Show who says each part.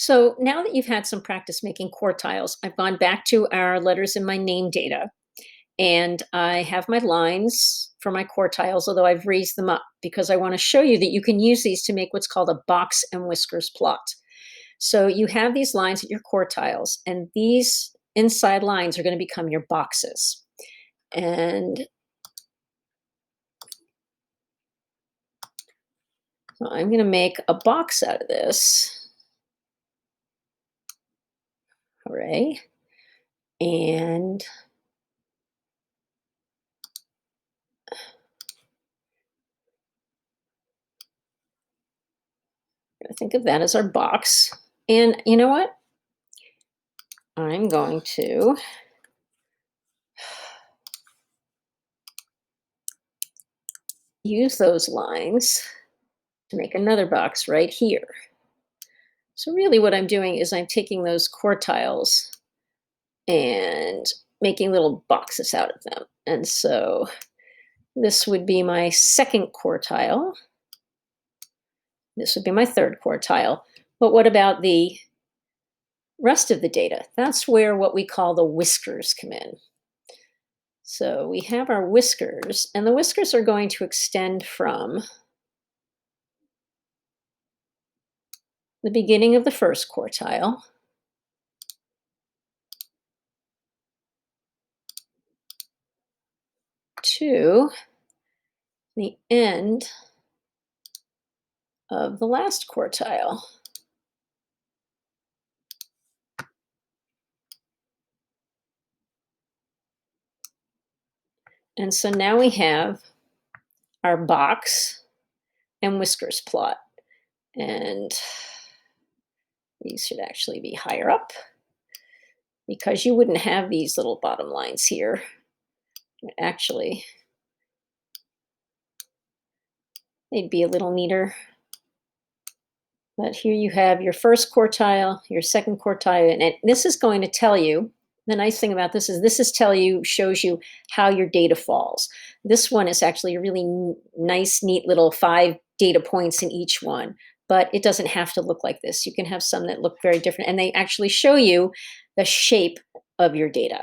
Speaker 1: So now that you've had some practice making quartiles, I've gone back to our letters in my name data and I have my lines for my quartiles, although I've raised them up because I want to show you that you can use these to make what's called a box and whiskers plot. So you have these lines at your quartiles, and these inside lines are going to become your boxes. And so I'm going to make a box out of this. Hooray. And I think of that as our box. And you know what? I'm going to use those lines to make another box right here. So really what I'm doing is I'm taking those quartiles and making little boxes out of them. And so this would be my second quartile. This would be my third quartile. But what about the rest of the data? That's where what we call the whiskers come in. So we have our whiskers, and the whiskers are going to extend from the beginning of the first quartile to the end of the last quartile. And so now we have our box and whiskers plot. And these should actually be higher up because you wouldn't have these little bottom lines here. Actually, they'd be a little neater. But here you have your first quartile, your second quartile, and this is going to tell you, the nice thing about this is shows you how your data falls. This one is actually a really nice, neat little 5 data points in each one, but it doesn't have to look like this. You can have some that look very different, and they actually show you the shape of your data.